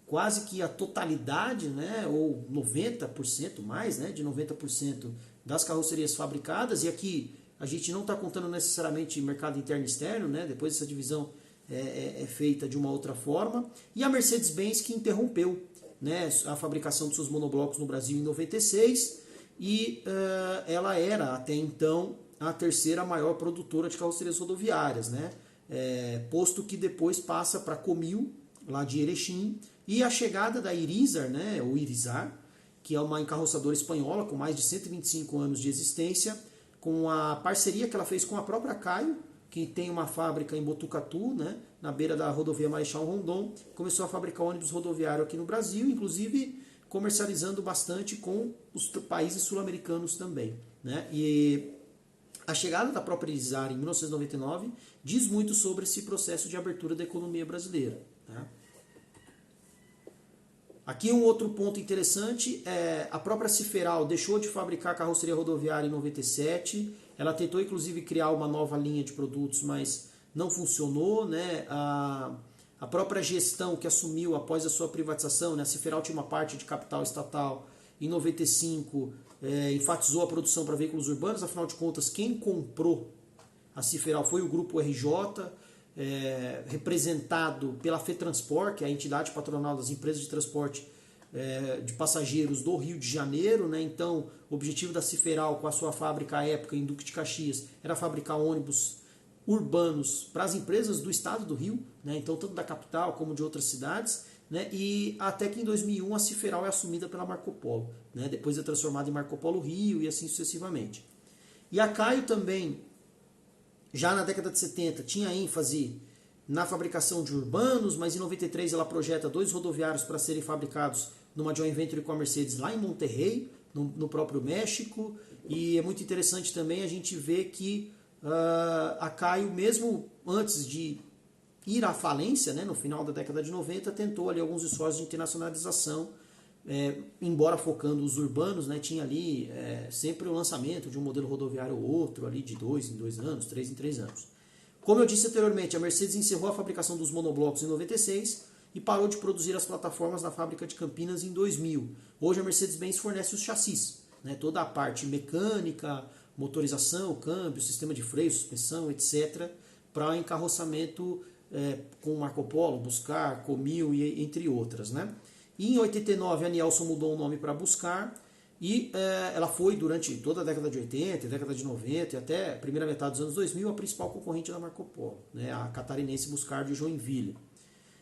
quase que a totalidade, né, ou 90% mais, né, de 90% das carrocerias fabricadas. E aqui a gente não está contando necessariamente mercado interno e externo, né, depois essa divisão é feita de uma outra forma. E a Mercedes-Benz, que interrompeu, né, a fabricação dos seus monoblocos no Brasil em 96, e ela era até então a terceira maior produtora de carrocerias rodoviárias, né? posto que depois passa para a Comil, lá de Erechim, e a chegada da Irizar, né, ou Irizar, que é uma encarroçadora espanhola com mais de 125 anos de existência, com a parceria que ela fez com a própria Caio, que tem uma fábrica em Botucatu, né, na beira da rodovia Marechal Rondon, começou a fabricar ônibus rodoviário aqui no Brasil, inclusive comercializando bastante com os países sul-americanos também, né? E a chegada da própria Irizar em 1999 diz muito sobre esse processo de abertura da economia brasileira, né? Aqui um outro ponto interessante é a própria Ciferal deixou de fabricar carroceria rodoviária em 97. Ela tentou inclusive criar uma nova linha de produtos, mas não funcionou, né? A própria gestão que assumiu após a sua privatização, né? A Ciferal tinha uma parte de capital estatal. Em 95 enfatizou a produção para veículos urbanos. Afinal de contas, quem comprou a Ciferal foi o Grupo RJ, representado pela FETransport, que é a entidade patronal das empresas de transporte de passageiros do Rio de Janeiro, né? Então, o objetivo da Ciferal, com a sua fábrica à época em Duque de Caxias, era fabricar ônibus urbanos para as empresas do estado do Rio, né? Então, tanto da capital como de outras cidades, né? E até que em 2001 a Ciferal é assumida pela Marco Polo, né? Depois é transformada em Marco Polo Rio e assim sucessivamente. E a Caio também, já na década de 70, tinha ênfase na fabricação de urbanos, mas em 93 ela projeta 2 rodoviários para serem fabricados numa joint venture com a Mercedes lá em Monterrey, no próprio México. E é muito interessante também a gente ver que a Caio, mesmo antes de ir à falência, né, no final da década de 90, tentou ali alguns esforços de internacionalização, embora focando os urbanos, né, tinha ali sempre o lançamento de um modelo rodoviário ou outro, ali de 2 em 2 anos, 3 em 3 anos. Como eu disse anteriormente, a Mercedes encerrou a fabricação dos monoblocos em 96 e parou de produzir as plataformas na fábrica de Campinas em 2000. Hoje a Mercedes-Benz fornece os chassis, né, toda a parte mecânica, motorização, câmbio, sistema de freio, suspensão, etc., para encarroçamento com Marco Polo, Buscar, Comil e entre outras, né? E em 89 a Nielsen mudou o nome para Buscar e ela foi durante toda a década de 80, década de 90 e até a primeira metade dos anos 2000 a principal concorrente da Marco Polo, né? A catarinense Buscar de Joinville.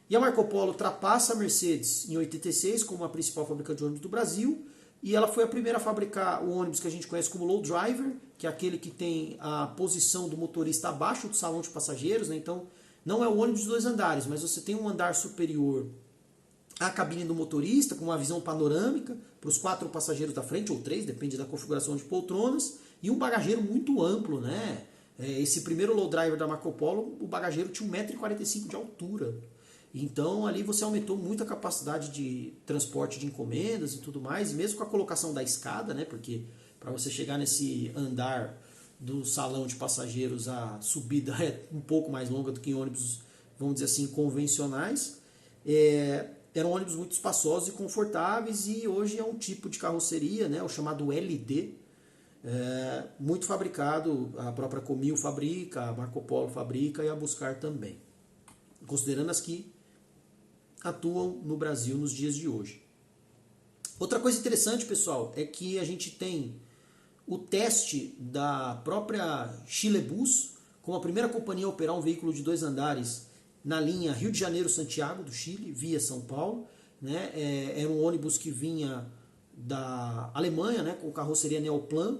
E a Marco Polo ultrapassa a Mercedes em 86 como a principal fabricante de ônibus do Brasil e ela foi a primeira a fabricar o ônibus que a gente conhece como low driver, que é aquele que tem a posição do motorista abaixo do salão de passageiros, né? Então não é o ônibus de 2 andares, mas você tem um andar superior à cabine do motorista, com uma visão panorâmica para os 4 passageiros da frente, ou 3, depende da configuração de poltronas, e um bagageiro muito amplo, né? Esse primeiro low driver da Marco Polo, o bagageiro tinha 1,45 m de altura. Então ali você aumentou muito a capacidade de transporte de encomendas e tudo mais, e mesmo com a colocação da escada, né? Porque para você chegar nesse andar do salão de passageiros, a subida é um pouco mais longa do que em ônibus, vamos dizer assim, convencionais. Eram ônibus muito espaçosos e confortáveis e hoje é um tipo de carroceria, né, o chamado LD, muito fabricado, a própria Comil fabrica, a Marco Polo fabrica e a Buscar também, considerando as que atuam no Brasil nos dias de hoje. Outra coisa interessante, pessoal, é que a gente tem o teste da própria Chilebus como a primeira companhia a operar um veículo de 2 andares na linha Rio de Janeiro-Santiago do Chile, via São Paulo, né? Era um ônibus que vinha da Alemanha, né, com carroceria Neoplan,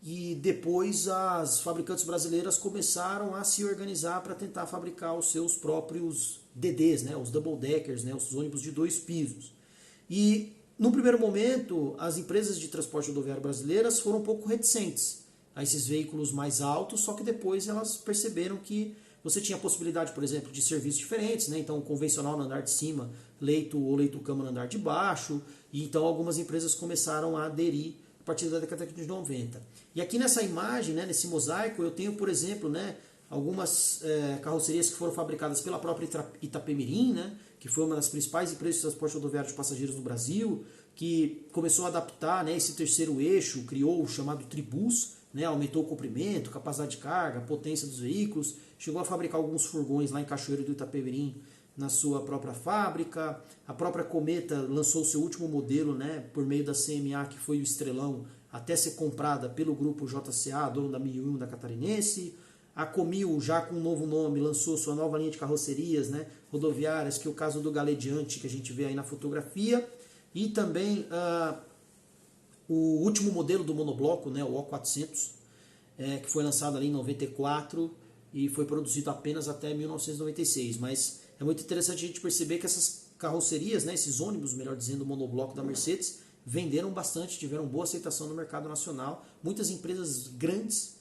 e depois as fabricantes brasileiras começaram a se organizar para tentar fabricar os seus próprios DDs, né, os double deckers, né, os ônibus de 2 pisos. E no primeiro momento, as empresas de transporte rodoviário brasileiras foram um pouco reticentes a esses veículos mais altos, só que depois elas perceberam que você tinha a possibilidade, por exemplo, de serviços diferentes, né? Então, convencional no andar de cima, leito ou leito-cama no andar de baixo, e então algumas empresas começaram a aderir a partir da década de 90. E aqui nessa imagem, né, nesse mosaico, eu tenho, por exemplo, né, algumas carrocerias que foram fabricadas pela própria Itapemirim, né, que foi uma das principais empresas de transporte rodoviário de passageiros no Brasil, que começou a adaptar, né, esse terceiro eixo, criou o chamado Tribus, né, aumentou o comprimento, capacidade de carga, potência dos veículos, chegou a fabricar alguns furgões lá em Cachoeiro do Itapemirim na sua própria fábrica. A própria Cometa lançou o seu último modelo, né, por meio da CMA, que foi o Estrelão, até ser comprada pelo grupo JCA, dono da 1001 da Catarinense. A Comil, já com um novo nome, lançou sua nova linha de carrocerias, né, rodoviárias, que é o caso do Galediante, que a gente vê aí na fotografia. E também o último modelo do monobloco, né, o O400, que foi lançado ali em 94 e foi produzido apenas até 1996. Mas é muito interessante a gente perceber que essas carrocerias, né, esses ônibus, melhor dizendo, o monobloco da Mercedes, venderam bastante, tiveram boa aceitação no mercado nacional. Muitas empresas grandes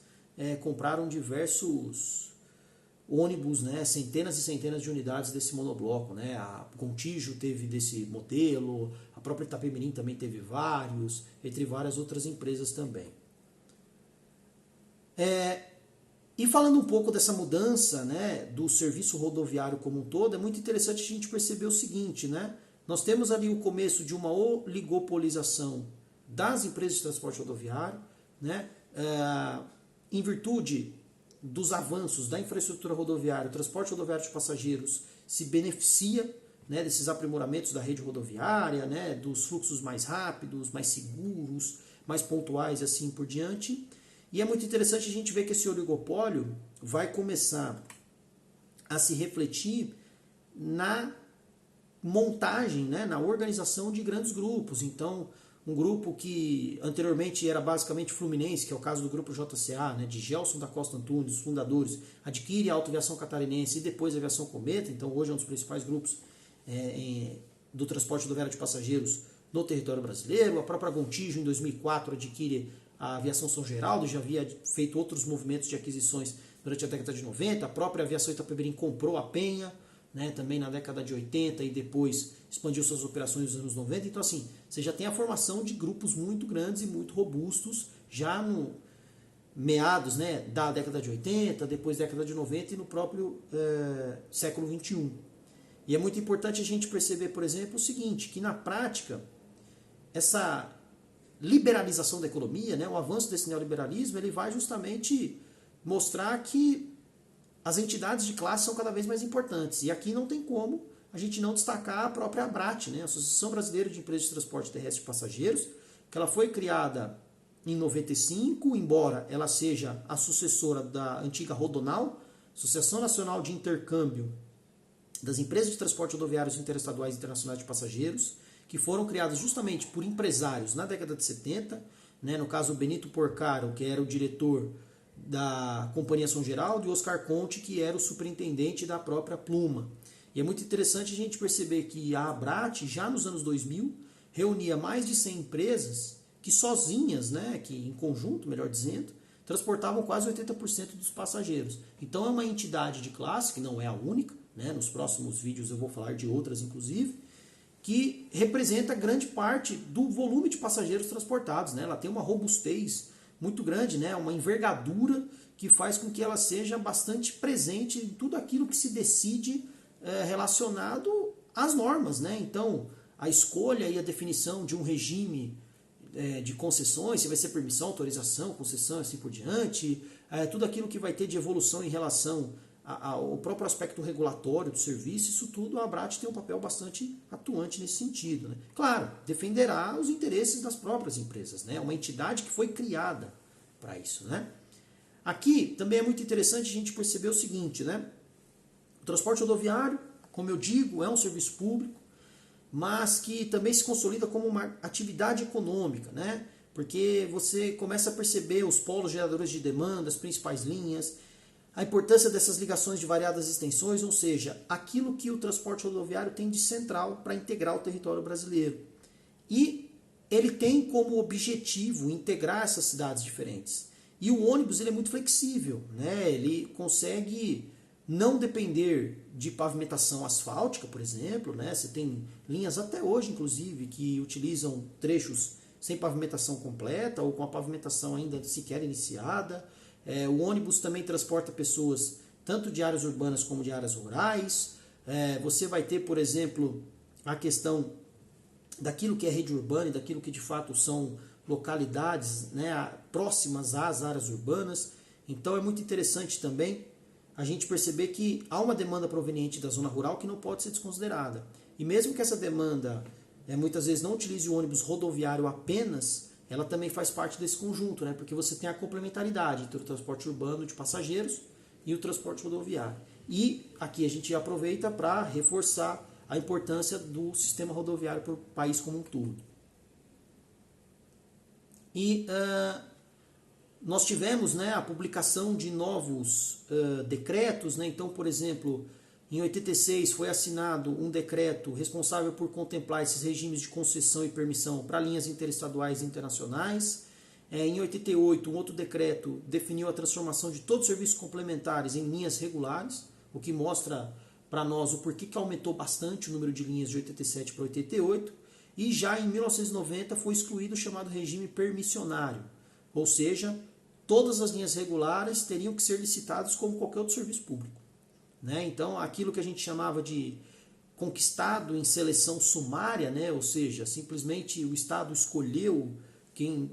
compraram diversos ônibus, né, centenas e centenas de unidades desse monobloco, né? A Contígio teve desse modelo, a própria Itapemirim também teve vários, entre várias outras empresas também. E falando um pouco dessa mudança, né, do serviço rodoviário como um todo, é muito interessante a gente perceber o seguinte, né? Nós temos ali o começo de uma oligopolização das empresas de transporte rodoviário, né? Em virtude dos avanços da infraestrutura rodoviária, o transporte rodoviário de passageiros se beneficia, né, desses aprimoramentos da rede rodoviária, né, dos fluxos mais rápidos, mais seguros, mais pontuais e assim por diante. E é muito interessante a gente ver que esse oligopólio vai começar a se refletir na montagem, né, na organização de grandes grupos. Então, um grupo que anteriormente era basicamente fluminense, que é o caso do grupo JCA, né, de Gelson da Costa Antunes, os fundadores, adquire a Autoaviação Catarinense e depois a Aviação Cometa. Então hoje é um dos principais grupos do transporte rodoviário de passageiros no território brasileiro. A própria Contígio, em 2004, adquire a Aviação São Geraldo, já havia feito outros movimentos de aquisições durante a década de 90. A própria Aviação Itapemirim comprou a Penha, né, também na década de 80 e depois expandiu suas operações nos anos 90. Então, assim, você já tem a formação de grupos muito grandes e muito robustos já no meados, né, da década de 80, depois da década de 90 e no próprio século 21. E é muito importante a gente perceber, por exemplo, o seguinte, que na prática, essa liberalização da economia, né, o avanço desse neoliberalismo, ele vai justamente mostrar que as entidades de classe são cada vez mais importantes. E aqui não tem como a gente não destacar a própria ABRAT, né? A Associação Brasileira de Empresas de Transporte Terrestre de Passageiros, que ela foi criada em 95, embora ela seja a sucessora da antiga Rodonal, Associação Nacional de Intercâmbio das Empresas de Transporte Rodoviários Interestaduais e Internacionais de Passageiros, que foram criadas justamente por empresários na década de 70, né? No caso o Benito Porcaro, que era o diretor da Companhia São Geraldo, e Oscar Conte, que era o superintendente da própria Pluma. E é muito interessante a gente perceber que a ABRAT, já nos anos 2000, reunia mais de 100 empresas que sozinhas, né, que em conjunto, melhor dizendo, transportavam quase 80% dos passageiros. Então é uma entidade de classe, que não é a única, né, nos próximos vídeos eu vou falar de outras inclusive, que representa grande parte do volume de passageiros transportados, né? Ela tem uma robustez muito grande, né? Uma envergadura que faz com que ela seja bastante presente em tudo aquilo que se decide relacionado às normas, né? Então, a escolha e a definição de um regime de concessões, se vai ser permissão, autorização, concessão, assim por diante, tudo aquilo que vai ter de evolução em relação ao próprio aspecto regulatório do serviço, isso tudo a ABRAT tem um papel bastante atuante nesse sentido, né? Claro, defenderá os interesses das próprias empresas, né? Uma entidade que foi criada para isso, né? Aqui também é muito interessante a gente perceber o seguinte, né? O transporte rodoviário, como eu digo, é um serviço público, mas que também se consolida como uma atividade econômica, né? Porque você começa a perceber os polos geradores de demanda, as principais linhas, a importância dessas ligações de variadas extensões, ou seja, aquilo que o transporte rodoviário tem de central para integrar o território brasileiro. E ele tem como objetivo integrar essas cidades diferentes. E o ônibus ele é muito flexível, né? Ele consegue não depender de pavimentação asfáltica, por exemplo, né? Você tem linhas até hoje, inclusive, que utilizam trechos sem pavimentação completa ou com a pavimentação ainda sequer iniciada. O ônibus também transporta pessoas tanto de áreas urbanas como de áreas rurais. Você vai ter, por exemplo, a questão daquilo que é rede urbana e daquilo que de fato são localidades, né, próximas às áreas urbanas. Então é muito interessante também a gente perceber que há uma demanda proveniente da zona rural que não pode ser desconsiderada. E mesmo que essa demanda muitas vezes não utilize o ônibus rodoviário apenas, ela também faz parte desse conjunto, né? Porque você tem a complementaridade entre o transporte urbano de passageiros e o transporte rodoviário. E aqui a gente aproveita para reforçar a importância do sistema rodoviário para o país como um todo. E nós tivemos, né, a publicação de novos decretos, né? Então, por exemplo, em 86 foi assinado um decreto responsável por contemplar esses regimes de concessão e permissão para linhas interestaduais e internacionais. Em 88, um outro decreto definiu a transformação de todos os serviços complementares em linhas regulares, o que mostra para nós o porquê que aumentou bastante o número de linhas de 87 para 88. E já em 1990 foi excluído o chamado regime permissionário, ou seja, todas as linhas regulares teriam que ser licitadas como qualquer outro serviço público. Né? Então, aquilo que a gente chamava de conquistado em seleção sumária, né? Ou seja, simplesmente o Estado escolheu quem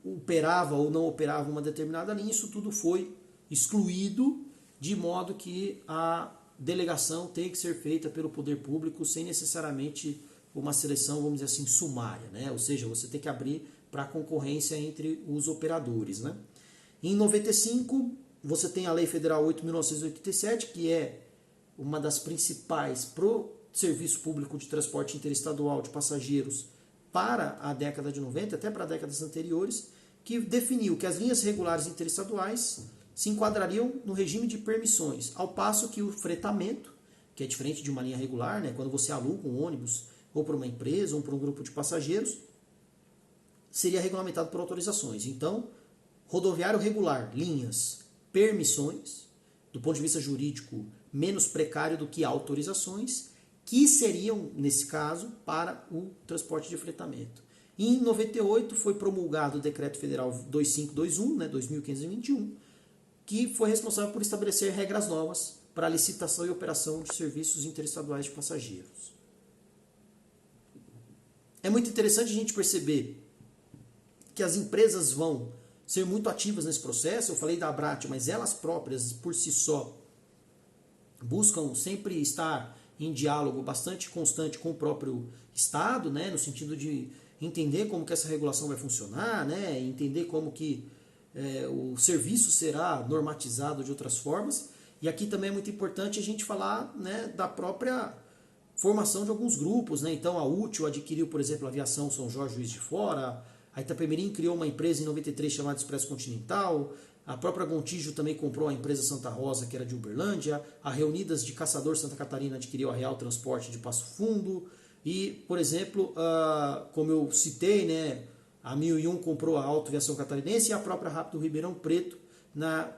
operava ou não operava uma determinada linha, isso tudo foi excluído, de modo que a delegação tem que ser feita pelo poder público sem necessariamente uma seleção, vamos dizer assim, sumária. Né? Ou seja, você tem que abrir para a concorrência entre os operadores. Né? Em 95, você tem a Lei Federal 8.987, que é uma das principais para o serviço público de transporte interestadual de passageiros para a década de 90, até para décadas anteriores, que definiu que as linhas regulares interestaduais se enquadrariam no regime de permissões, ao passo que o fretamento, que é diferente de uma linha regular, né, quando você aluga um ônibus ou para uma empresa ou para um grupo de passageiros, seria regulamentado por autorizações. Então, rodoviário regular, linhas, permissões, do ponto de vista jurídico, menos precário do que autorizações, que seriam, nesse caso, para o transporte de fretamento. E em 98 foi promulgado o Decreto Federal 2521, né, 2521, que foi responsável por estabelecer regras novas para a licitação e operação de serviços interestaduais de passageiros. É muito interessante a gente perceber que as empresas vão ser muito ativas nesse processo. Eu falei da Abrat, mas elas próprias, por si só, buscam sempre estar em diálogo bastante constante com o próprio Estado, né, no sentido de entender como que essa regulação vai funcionar, né, entender como que o serviço será normatizado de outras formas. E aqui também é muito importante a gente falar, né, da própria formação de alguns grupos. Né? Então a Útil adquiriu, por exemplo, a Aviação São Jorge Juiz de Fora, a Itapemirim criou uma empresa em 93 chamada Expresso Continental, a própria Gontijo também comprou a empresa Santa Rosa, que era de Uberlândia, a Reunidas de Caçador Santa Catarina adquiriu a Real Transporte de Passo Fundo, e, por exemplo, como eu citei, né, a 1001 comprou a Auto Aviação Catarinense e a própria Rápido Ribeirão Preto na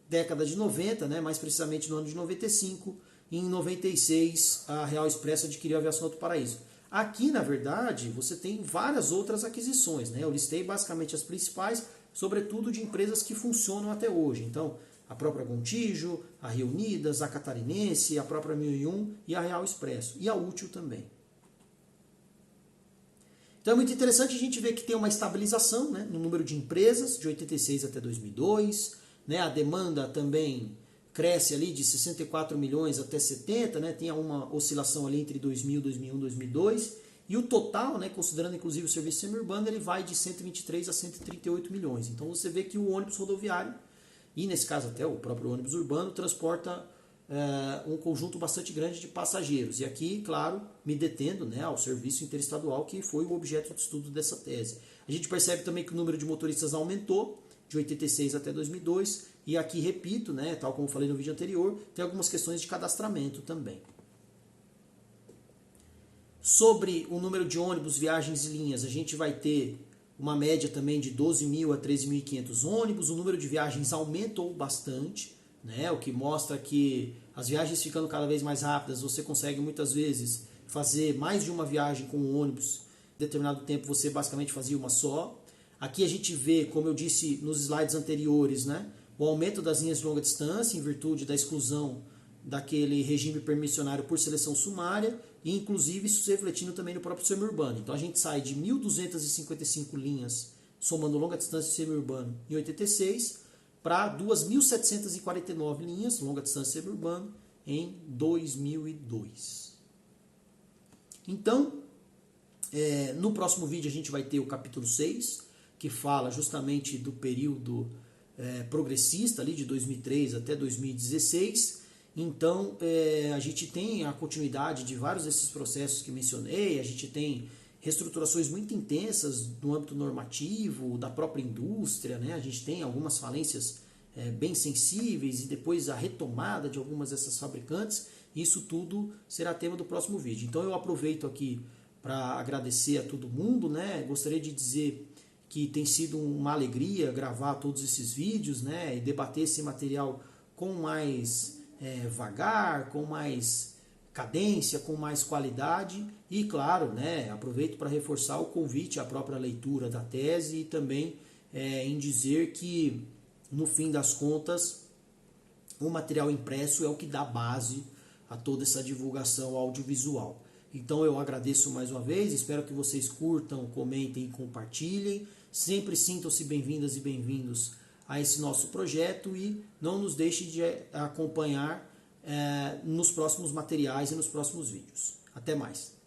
década de 90, né, mais precisamente no ano de 95, e em 96 a Real Expresso adquiriu a Aviação Alto Paraíso. Aqui, na verdade, você tem várias outras aquisições. Né? Eu listei basicamente as principais, sobretudo de empresas que funcionam até hoje. Então, a própria Gontijo, a Reunidas, a Catarinense, a própria 1001 e a Real Expresso. E a Útil também. Então é muito interessante a gente ver que tem uma estabilização, né, no número de empresas, de 86 até 2002. Né? A demanda também cresce ali de 64 milhões até 70, né? Tem uma oscilação ali entre 2000, 2001, 2002. E o total, né, considerando inclusive o serviço semi-urbano, ele vai de 123 a 138 milhões. Então você vê que o ônibus rodoviário, e nesse caso até o próprio ônibus urbano, transporta um conjunto bastante grande de passageiros. E aqui, claro, me detendo, né, ao serviço interestadual, que foi o objeto de estudo dessa tese. A gente percebe também que o número de motoristas aumentou de 86 até 2002, e aqui, repito, né, tal como falei no vídeo anterior, tem algumas questões de cadastramento também. Sobre o número de ônibus, viagens e linhas, a gente vai ter uma média também de 12.000 a 13.500 ônibus. O número de viagens aumentou bastante, né, o que mostra que as viagens ficando cada vez mais rápidas, você consegue muitas vezes fazer mais de uma viagem com um ônibus. Em determinado tempo você basicamente fazia uma só. Aqui a gente vê, como eu disse nos slides anteriores, né, o aumento das linhas de longa distância em virtude da exclusão daquele regime permissionário por seleção sumária, e inclusive isso se refletindo também no próprio semi-urbano. Então a gente sai de 1.255 linhas, somando longa distância e semi-urbano, em 86, para 2.749 linhas, longa distância e semi-urbano, em 2002. Então, no próximo vídeo a gente vai ter o capítulo 6, que fala justamente do período progressista ali de 2003 até 2016. Então, a gente tem a continuidade de vários desses processos que mencionei, a gente tem reestruturações muito intensas no âmbito normativo, da própria indústria, né? A gente tem algumas falências bem sensíveis e depois a retomada de algumas dessas fabricantes. Isso tudo será tema do próximo vídeo. Então eu aproveito aqui para agradecer a todo mundo, né? Gostaria de dizer que tem sido uma alegria gravar todos esses vídeos, né? E debater esse material com mais vagar, com mais cadência, com mais qualidade e, claro, né, aproveito para reforçar o convite à própria leitura da tese e também em dizer que, no fim das contas, o material impresso é o que dá base a toda essa divulgação audiovisual. Então eu agradeço mais uma vez, espero que vocês curtam, comentem e compartilhem. Sempre sintam-se bem-vindas e bem-vindos a esse nosso projeto e não nos deixe de acompanhar nos próximos materiais e nos próximos vídeos. Até mais!